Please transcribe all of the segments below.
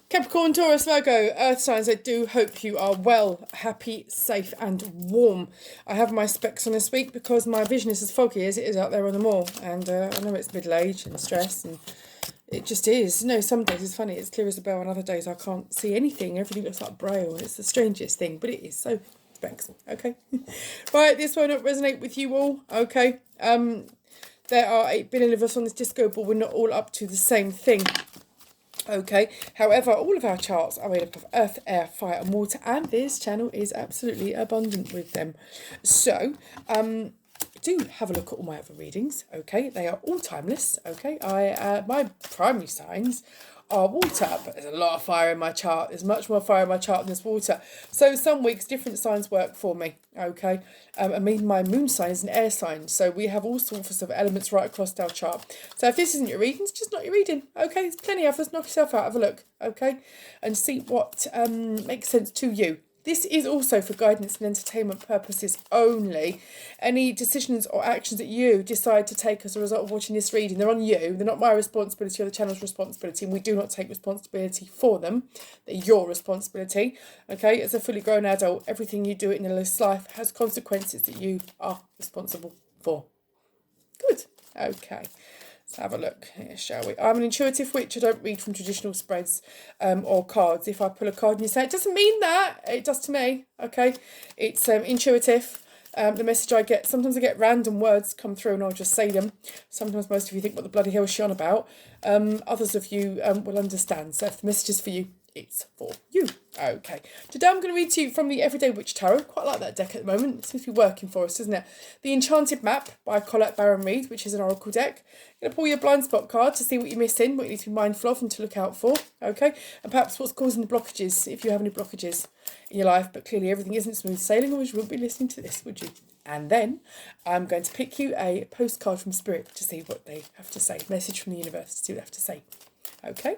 Capricorn, Taurus, Virgo, Earth signs, I do hope you are well, happy, safe and warm. I have my specs on this week because my vision is as foggy as it is out there on the moor. And I know it's middle age and stress and it just is. No, some days it's funny, it's clear as a bell, and other days I can't see anything. Everything looks like braille. It's the strangest thing, but it is. So, specs, okay? Right, this will not resonate with you all, okay? There are 8 billion of us on this disco ball. We're not all up to the same thing. Okay, however, all of our charts are made up of earth, air, fire and water, and this channel is absolutely abundant with them. So, do have a look at all my other readings, okay? They are all timeless, okay? My primary signs are water, but there's a lot of fire in my chart. There's much more fire in my chart than there's water. So some weeks, different signs work for me, okay? I mean, my moon sign is an air sign, so we have all sorts of elements right across our chart. So if this isn't your reading, it's just not your reading, okay? There's plenty of us. Knock yourself out, have a look, okay? And see what makes sense to you. This is also for guidance and entertainment purposes only. Any decisions or actions that you decide to take as a result of watching this reading, they're on you. They're not my responsibility or the channel's responsibility, and we do not take responsibility for them. They're your responsibility. Okay, as a fully grown adult, everything you do in this life has consequences that you are responsible for. Good. Okay. Let's have a look here, shall we? I'm an intuitive witch. I don't read from traditional spreads or cards. If I pull a card and you say, it doesn't mean that. It does to me, okay? It's intuitive. The message I get, sometimes I get random words come through and I'll just say them. Sometimes most of you think, what the bloody hell is she on about? Others of you will understand. So if the message is for you, it's for you. Okay. Today I'm going to read to you from the Everyday Witch Tarot. Quite like that deck at the moment. It seems to be working for us, doesn't it? The Enchanted Map by Colette Baron Reid, which is an oracle deck. You're going to pull your blind spot card to see what you're missing, what you need to be mindful of and to look out for. Okay. And perhaps what's causing the blockages, if you have any blockages in your life. But clearly everything isn't smooth sailing, or you wouldn't be listening to this, would you? And then I'm going to pick you a postcard from Spirit to see what they have to say. Message from the universe to see what they have to say. Okay.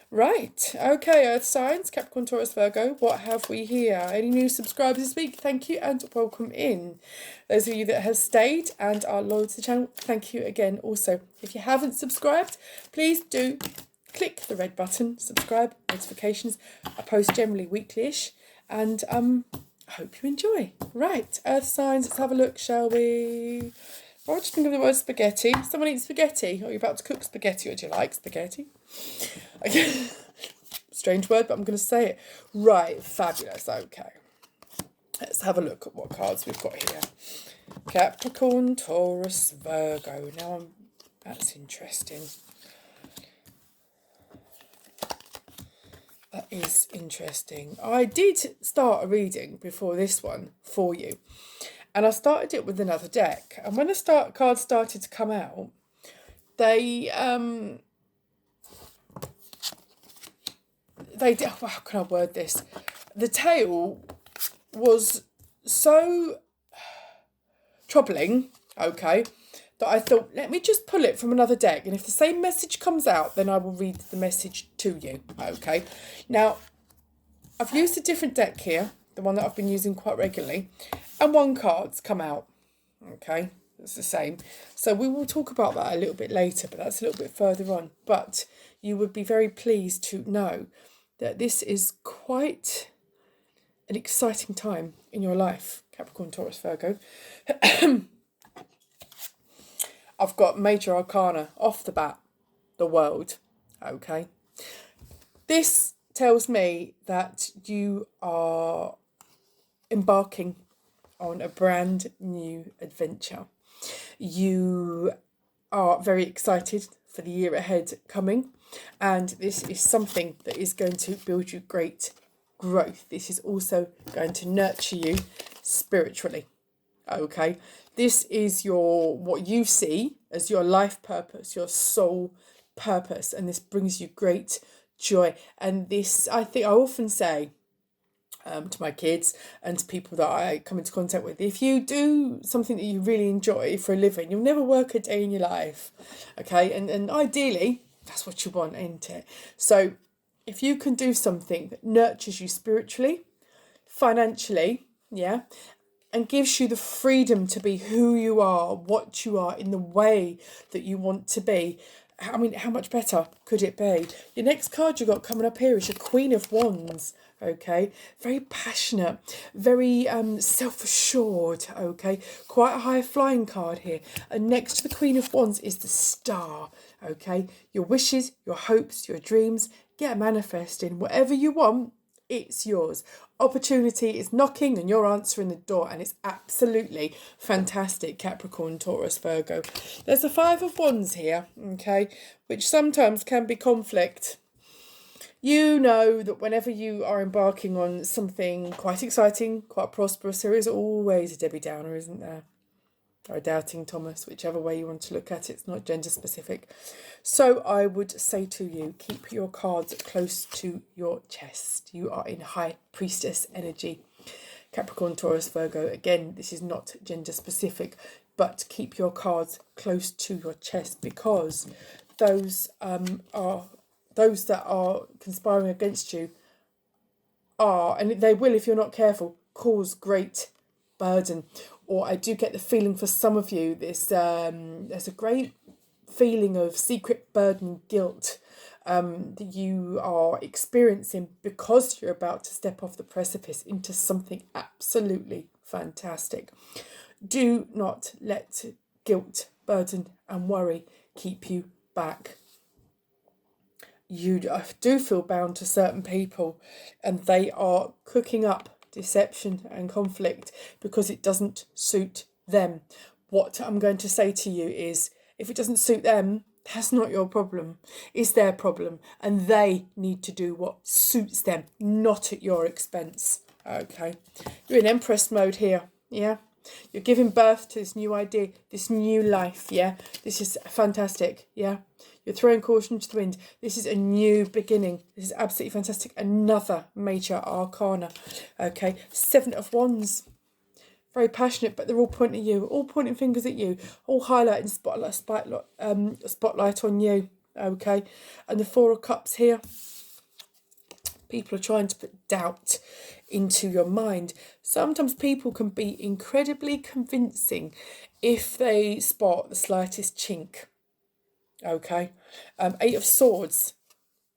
Right, okay, Earth signs, Capricorn, Taurus, Virgo, what have we here? Any new subscribers this week? Thank you and welcome in. Those of you that have stayed and are loyal to the channel, thank you again also. If you haven't subscribed, please do click the red button, subscribe, notifications. I post generally weekly-ish, and I hope you enjoy. Right, Earth signs, let's have a look, shall we? What do you think of the word spaghetti? Someone eats spaghetti, or you're about to cook spaghetti, or do you like spaghetti? Okay. Strange word, but I'm going to say it. Right, fabulous, okay. Let's have a look at what cards we've got here. Capricorn, Taurus, Virgo. Now, that's interesting. That is interesting. I did start a reading before this one for you. And I started it with another deck. And when the cards started to come out, they did, how can I word this? The tale was so troubling, okay, that I thought, let me just pull it from another deck. And if the same message comes out, then I will read the message to you, okay? Now, I've used a different deck here, the one that I've been using quite regularly, and one card's come out, okay? It's the same. So we will talk about that a little bit later, but that's a little bit further on. But you would be very pleased to know that this is quite an exciting time in your life, Capricorn, Taurus, Virgo. I've got Major Arcana off the bat, the World, okay? This tells me that you are embarking on a brand new adventure. You are very excited for the year ahead coming, and this is something that is going to build you great growth. This is also going to nurture you spiritually, okay? This is what you see as your life purpose, your soul purpose, and this brings you great joy. And this, I think I often say to my kids and to people that I come into contact with, if you do something that you really enjoy for a living, you'll never work a day in your life, okay? And ideally, that's what you want, ain't it? So if you can do something that nurtures you spiritually, financially, yeah, and gives you the freedom to be who you are, what you are, in the way that you want to be, I mean, how much better could it be? Your next card you got coming up here is your Queen of Wands. Okay, very passionate, very self-assured. Okay, quite a high flying card here. And next to the Queen of Wands is the Star. Okay, your wishes, your hopes, your dreams, get manifesting. Whatever you want, it's yours. Opportunity is knocking and you're answering the door, and it's absolutely fantastic, Capricorn, Taurus, Virgo. There's a Five of Wands here, okay, which sometimes can be conflict. You know that whenever you are embarking on something quite exciting, quite prosperous, there is always a Debbie Downer, isn't there? Or a doubting Thomas, whichever way you want to look at it. It's not gender specific. So I would say to you, keep your cards close to your chest. You are in High Priestess energy. Capricorn, Taurus, Virgo. Again, this is not gender specific, but keep your cards close to your chest, because those that are conspiring against you are, and they will if you're not careful, cause great burden. Or I do get the feeling for some of you, there's a great feeling of secret burden, guilt that you are experiencing because you're about to step off the precipice into something absolutely fantastic. Do not let guilt, burden and worry keep you back. You do feel bound to certain people, and they are cooking up deception and conflict because it doesn't suit them. What I'm going to say to you is, if it doesn't suit them, that's not your problem. It's their problem, and they need to do what suits them, not at your expense. Okay, you're in Empress mode here. Yeah, you're giving birth to this new idea, this new life. Yeah, this is fantastic. Yeah, you're throwing caution to the wind. This is a new beginning. This is absolutely fantastic. Another major arcana. Okay, Seven of Wands. Very passionate, but they're all pointing at you, all pointing fingers at you, all highlighting spotlight on you. Okay, and the Four of Cups here. People are trying to put doubt into your mind. Sometimes people can be incredibly convincing if they spot the slightest chink. Okay, Eight of Swords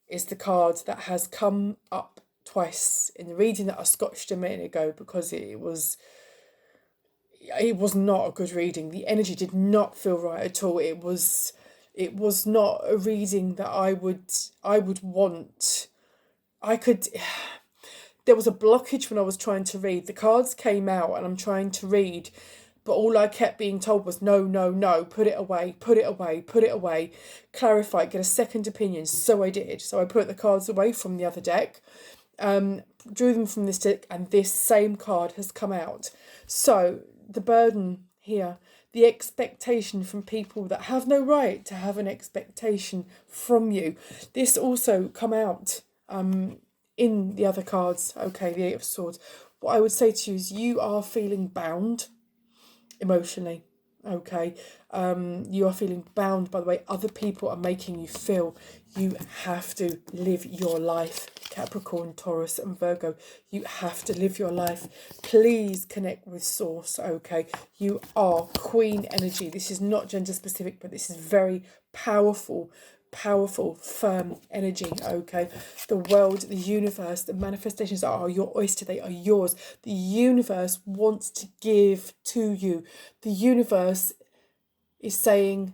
is the card that has come up twice in the reading that I scotched a minute ago, because it was not a good reading. The energy did not feel right at all. It was not a reading that I would want. There was a blockage when I was trying to read. The cards came out and I'm trying to read, but all I kept being told was no, no, no, put it away, put it away, put it away, clarify, get a second opinion. So I did. So I put the cards away from the other deck, drew them from this deck, and this same card has come out. So the burden here, the expectation from people that have no right to have an expectation from you. This also come out in the other cards. Okay, the Eight of Swords. What I would say to you is, you are feeling bound emotionally. Okay, you are feeling bound by the way other people are making you feel. You have to live your life, Capricorn, Taurus and Virgo. You have to live your life. Please connect with source. Okay, you are queen energy. This is not gender specific, but this is very powerful, firm energy. Okay, the world, the universe, the manifestations are your oyster. They are yours. The universe wants to give to you. The universe is saying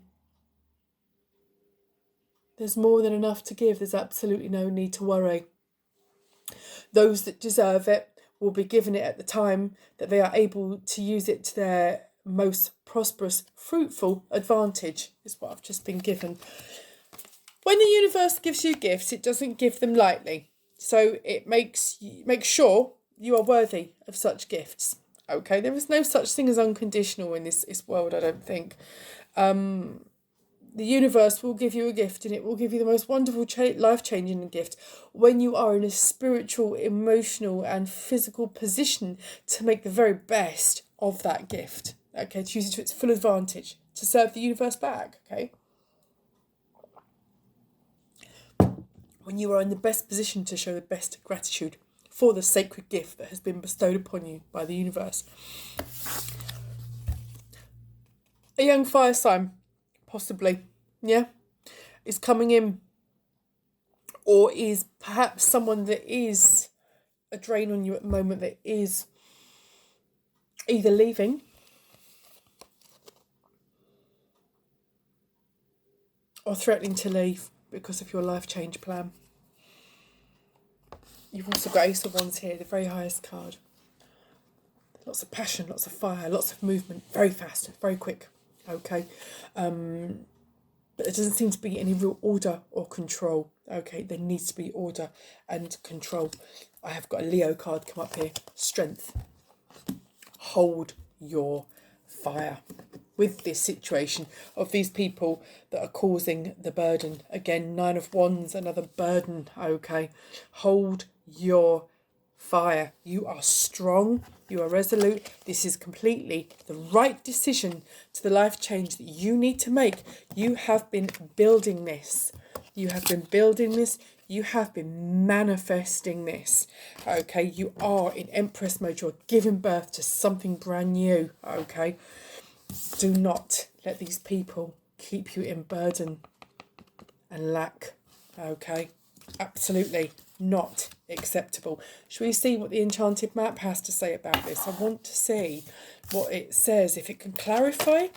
there's more than enough to give. There's absolutely no need to worry. Those that deserve it will be given it at the time that they are able to use it to their most prosperous, fruitful advantage, is what I've just been given. When the universe gives you gifts, it doesn't give them lightly. So it makes sure you are worthy of such gifts. Okay, there is no such thing as unconditional in this world, I don't think. The universe will give you a gift, and it will give you the most wonderful, life-changing gift when you are in a spiritual, emotional and physical position to make the very best of that gift. Okay, to use it to its full advantage, to serve the universe back. Okay. When you are in the best position to show the best gratitude for the sacred gift that has been bestowed upon you by the universe. A young fire sign, possibly, yeah? is coming in, or is perhaps someone that is a drain on you at the moment that is either leaving or threatening to leave because of your life change plan. You've also got Ace of Wands here, the very highest card. Lots of passion, lots of fire, lots of movement, very fast, very quick. Okay. But there doesn't seem to be any real order or control. Okay, there needs to be order and control. I have got a Leo card come up here. Strength. Hold your fire with this situation of these people that are causing the burden. Again, 9 of Wands, another burden. Okay, hold your fire. You are strong. You are resolute. This is completely the right decision to the life change that you need to make. You have been building this. You have been building this. You have been manifesting this. Okay, you are in Empress mode. You're giving birth to something brand new. Okay, do not let these people keep you in burden and lack. Okay, absolutely not acceptable. Shall we see what the Enchanted Map has to say about this? I want to see what it says. If it can clarify.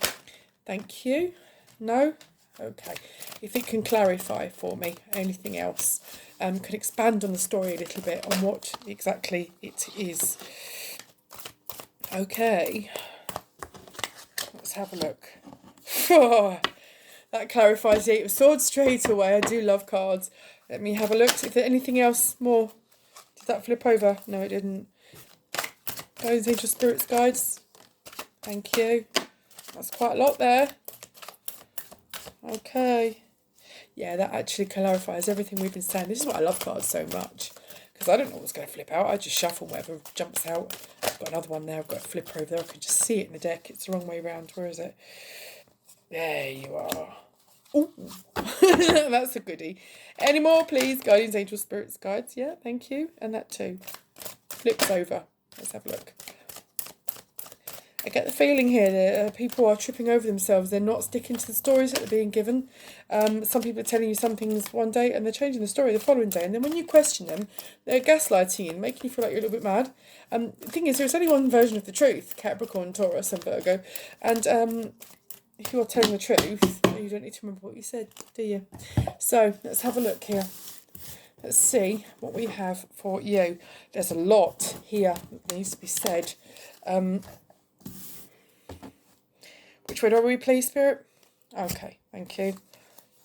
Thank you. No? Okay. If it can clarify for me anything else, can expand on the story a little bit on what exactly it is. Okay. Let's have a look. Oh, that clarifies the 8 of Swords straight away. I do love cards. Let me have a look. Is there anything else more? Did that flip over? No, it didn't. Guides, Angels, Spirits, Guides. Thank you. That's quite a lot there. Okay. Yeah, that actually clarifies everything we've been saying. This is why I love cards so much. Because I don't know what's going to flip out. I just shuffle whatever jumps out. I've got another one there. I've got a flipper over there. I can just see it in the deck. It's the wrong way around. Where is it? There you are. Ooh. That's a goodie. Any more, please? Guardians, Angels, Spirits, Guides. Yeah, thank you. And that too. Flips over. Let's have a look. I get the feeling here that people are tripping over themselves. They're not sticking to the stories that are being given. Some people are telling you some things one day and they're changing the story the following day. And then when you question them, they're gaslighting you and making you feel like you're a little bit mad. The thing is, there's only one version of the truth, Capricorn, Taurus and Virgo. And if you're telling the truth, you don't need to remember what you said, do you? So let's have a look here. Let's see what we have for you. There's a lot here that needs to be said. Which way do we please, Spirit? Okay, thank you.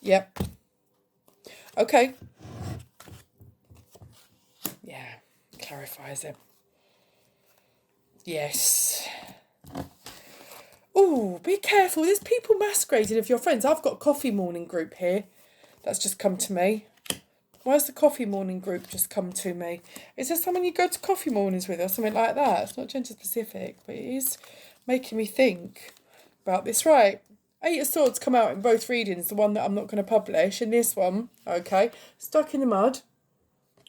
Yep. Okay. Yeah, clarifies it. Yes. Oh, be careful. There's people masquerading of your friends. I've got a coffee morning group here. That's just come to me. Why's the coffee morning group just come to me? Is there someone you go to coffee mornings with or something like that? It's not gender specific, but it is making me think about this. Right. 8 of Swords come out in both readings. The one that I'm not going to publish and this one. Okay. Stuck in the mud.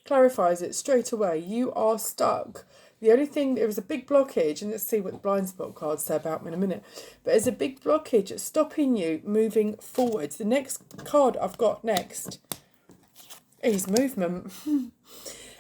Clarifies it straight away. You are stuck. The only thing, there was a big blockage, and let's see what the blind spot cards say about them in a minute. But there's a big blockage that's stopping you moving forward. The next card I've got next is movement.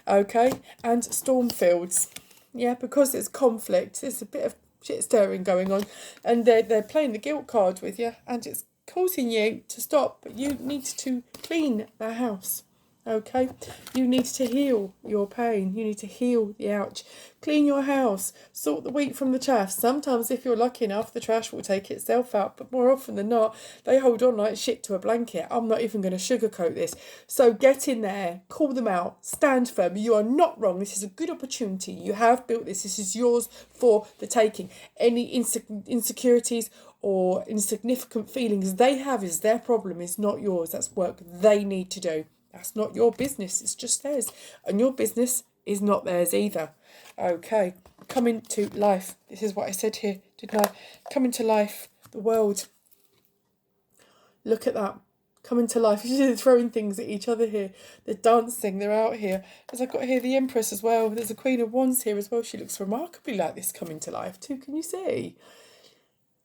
Okay, and storm fields. Yeah, because it's conflict. There's a bit of shit stirring going on, and they're playing the guilt card with you, and it's causing you to stop. But you need to clean the house. Okay, you need to heal your pain. You need to heal the ouch. Clean your house. Sort the wheat from the chaff. Sometimes, if you're lucky enough, the trash will take itself out. But more often than not, they hold on like shit to a blanket. I'm not even going to sugarcoat this. So get in there. Call them out. Stand firm. You are not wrong. This is a good opportunity. You have built this. This is yours for the taking. Any insecurities or insignificant feelings they have is their problem. It's not yours. That's work they need to do. That's not your business, it's just theirs. And your business is not theirs either. Okay, coming to life. This is what I said here, didn't I? Coming to life, the world. Look at that. Coming to life. They're throwing things at each other here. They're dancing, they're out here. As I've got here the Empress as well. There's a Queen of Wands here as well. She looks remarkably like this coming to life too. Can you see?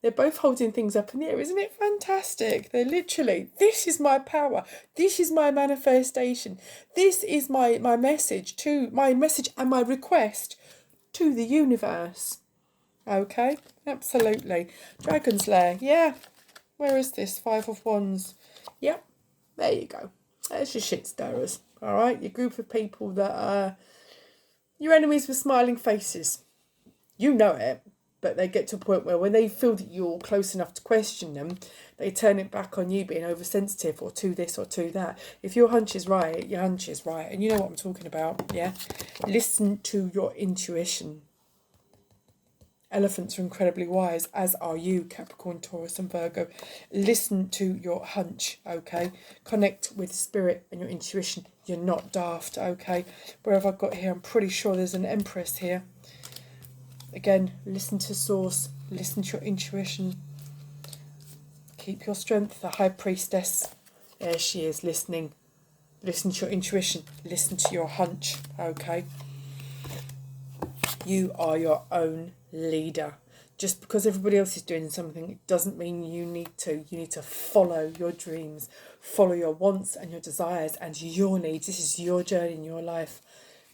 They're both holding things up in the air. Isn't it fantastic? They're literally, this is my power. This is my manifestation. This is my message and my request to the universe. Okay, absolutely. Dragon's Lair, yeah. Where is this? 5 of Wands. Yep, there you go. There's your shit stirrers. All right, your group of people that are your enemies with smiling faces. You know it, but they get to a point where when they feel that you're close enough to question them, they turn it back on you being oversensitive or to this or to that. If your hunch is right, your hunch is right. And you know what I'm talking about, yeah? Listen to your intuition. Elephants are incredibly wise, as are you, Capricorn, Taurus and Virgo. Listen to your hunch, okay? Connect with spirit and your intuition. You're not daft, okay? Where have I got here? I'm pretty sure there's an Empress here. Again, listen to source. Listen to your intuition. Keep your strength. The High Priestess. There she is, listening. Listen to your intuition. Listen to your hunch, okay? You are your own leader. Just because everybody else is doing something, it doesn't mean you need to. You need to follow your dreams, follow your wants and your desires and your needs. This is your journey in your life.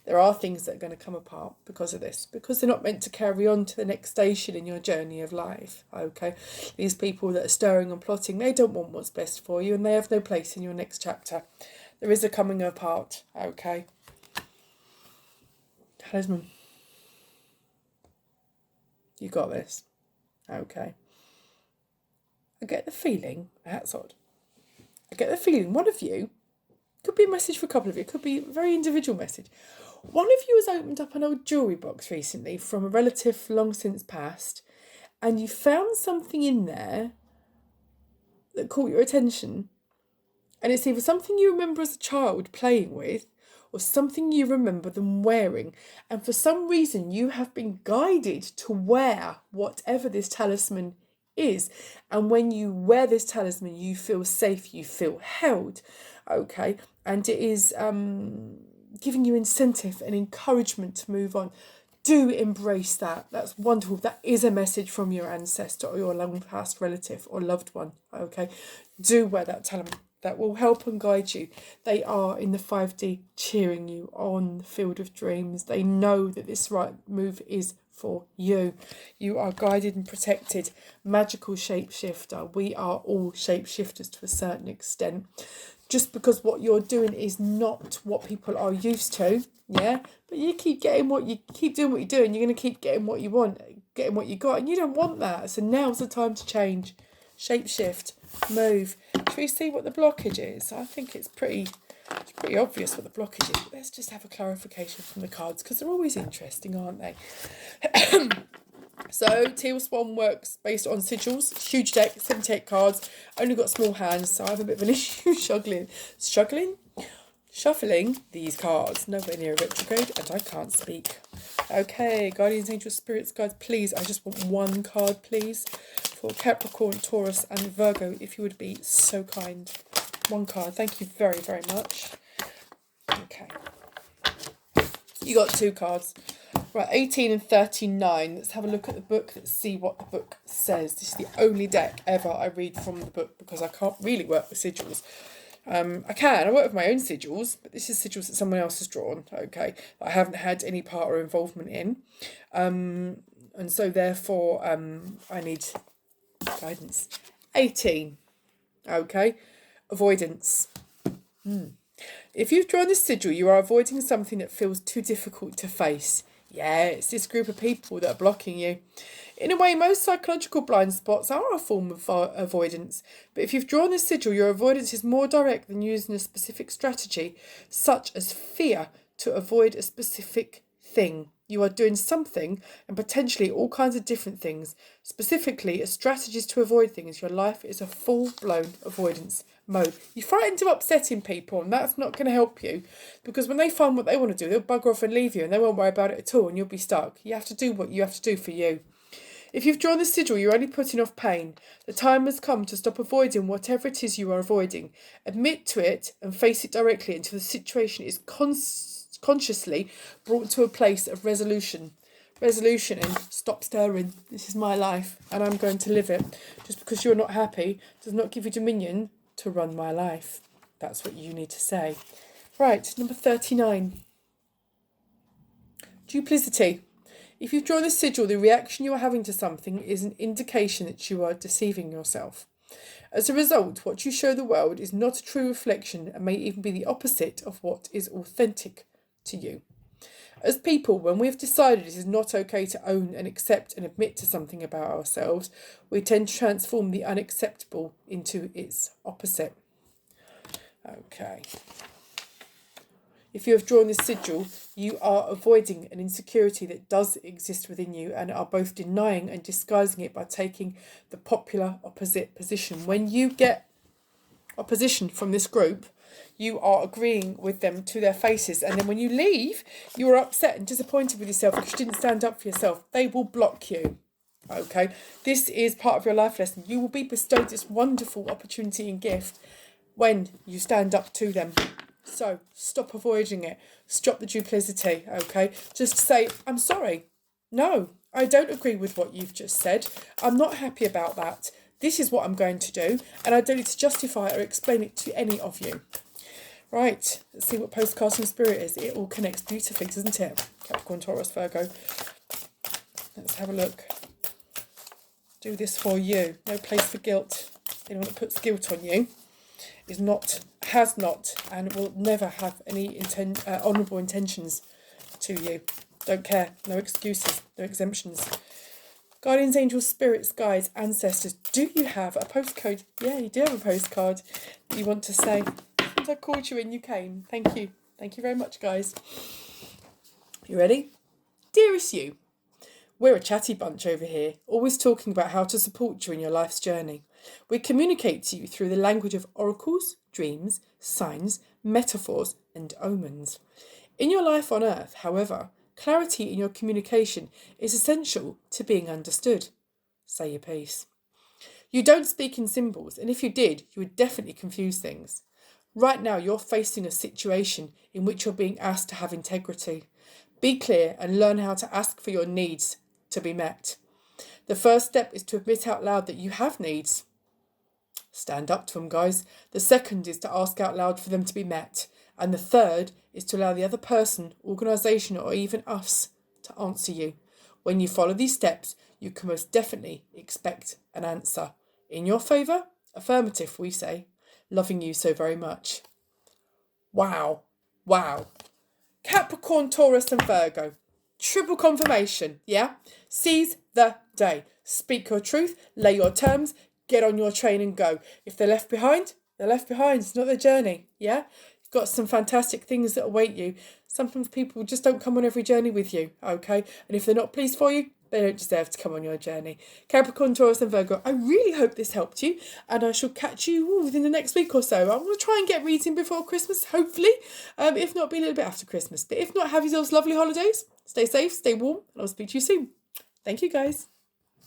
There are things that are going to come apart because of this, because they're not meant to carry on to the next station in your journey of life, okay? These people that are stirring and plotting, they don't want what's best for you and they have no place in your next chapter. There is a coming apart, okay? Talisman. You got this. Okay. I get the feeling, that's odd. I get the feeling one of you, could be a message for a couple of you, could be a very individual message. One of you has opened up an old jewellery box recently from a relative long since passed, and you found something in there that caught your attention. And it's either something you remember as a child playing with, or something you remember them wearing. And for some reason, you have been guided to wear whatever this talisman is. And when you wear this talisman, you feel safe, you feel held, okay? And it is giving you incentive and encouragement to move on. Do embrace that. That's wonderful. That is a message from your ancestor or your long past relative or loved one, okay? Do wear that talisman. That will help and guide you. They are in the 5D cheering you on the field of dreams. They know that this right move is for you. You are guided and protected. Magical shapeshifter. We are all shapeshifters to a certain extent. Just because what you're doing is not what people are used to, yeah? But you keep getting keep doing what you're doing, you're going to keep getting what you want, getting what you got, and you don't want that. So now's the time to change. Shapeshift. Move. Should we see what the blockage is? I think it's pretty obvious what the blockage is. But let's just have a clarification from the cards because they're always interesting, aren't they? So Teal Swan works based on sigils. Huge deck, 78 cards. Only got small hands, so I have a bit of an issue shuffling these cards. Nowhere near a retrograde, and I can't speak. Okay, Guardians, Angels, Spirits, Guides, please. I just want one card, please, for Capricorn, Taurus and Virgo, if you would be so kind. One card. Thank you very, very much. Okay. You got 2 cards. Right, 18 and 39. Let's have a look at the book. Let's see what the book says. This is the only deck ever I read from the book because I can't really work with sigils. I work with my own sigils, but this is sigils that someone else has drawn, okay, that I haven't had any part or involvement in. And so therefore I need guidance. 18, okay, avoidance. If you've drawn this sigil, you are avoiding something that feels too difficult to face. Yeah, it's this group of people that are blocking you. In a way, most psychological blind spots are a form of avoidance. But if you've drawn this sigil, your avoidance is more direct than using a specific strategy, such as fear, to avoid a specific thing. You are doing something and potentially all kinds of different things. Specifically, as strategies to avoid things, your life is a full-blown avoidance mode. You're frightened of upsetting people, and that's not going to help you, because when they find what they want to do, they'll bugger off and leave you and they won't worry about it at all, and you'll be stuck. You have to do what you have to do for you. If you've drawn the sigil, you're only putting off pain. The time has come to stop avoiding whatever it is you are avoiding. Admit to it and face it directly until the situation is consciously brought to a place of resolution. resolution in, stop stirring. This is my life and I'm going to live it. Just because you're not happy does not give you dominion to run my life. That's what you need to say. Right, number 39. Duplicity. If you've drawn a sigil, the reaction you are having to something is an indication that you are deceiving yourself. As a result, what you show the world is not a true reflection and may even be the opposite of what is authentic to you. As people, when we've decided it is not okay to own and accept and admit to something about ourselves, we tend to transform the unacceptable into its opposite. Okay. If you have drawn this sigil, you are avoiding an insecurity that does exist within you and are both denying and disguising it by taking the popular opposite position. When you get opposition from this group, you are agreeing with them to their faces, and then when you leave, you are upset and disappointed with yourself because you didn't stand up for yourself. They will block you. Okay, this is part of your life lesson. You will be bestowed this wonderful opportunity and gift when you stand up to them. So stop avoiding it. Stop the duplicity. Okay, just say, I'm sorry. No, I don't agree with what you've just said. I'm not happy about that. This is what I'm going to do, and I don't need to justify it or explain it to any of you. Right, let's see what postcard from Spirit is. It all connects beautifully, doesn't it? Capricorn, Taurus, Virgo. Let's have a look. Do this for you. No place for guilt. Anyone that puts guilt on you is not, has not, and will never have any honourable intentions to you. Don't care. No excuses. No exemptions. Guardians, angels, spirits, guides, ancestors. Do you have a postcode? Yeah, you do have a postcard that you want to say. I called you and you came. Thank you. Thank you very much, guys. You ready? Dearest you, we're a chatty bunch over here, always talking about how to support you in your life's journey. We communicate to you through the language of oracles, dreams, signs, metaphors, and omens. In your life on Earth, however, clarity in your communication is essential to being understood. Say your piece. You don't speak in symbols, and if you did, you would definitely confuse things. Right now, you're facing a situation in which you're being asked to have integrity. Be clear and learn how to ask for your needs to be met. The first step is to admit out loud that you have needs. Stand up to them, guys. The second is to ask out loud for them to be met. And the third is to allow the other person, organisation, or even us to answer you. When you follow these steps, you can most definitely expect an answer. In your favour? Affirmative, we say. Loving you so very much. Wow. Wow. Capricorn, Taurus and Virgo. Triple confirmation, yeah? Seize the day. Speak your truth, lay your terms, get on your train and go. If they're left behind, they're left behind. It's not their journey, yeah? You've got some fantastic things that await you. Sometimes people just don't come on every journey with you, okay? And if they're not pleased for you, they don't deserve to come on your journey. Capricorn, Taurus and Virgo, I really hope this helped you, and I shall catch you within the next week or so. I'm going to try and get reading before Christmas, hopefully. If not, be a little bit after Christmas. But if not, have yourselves lovely holidays. Stay safe, stay warm, and I'll speak to you soon. Thank you, guys.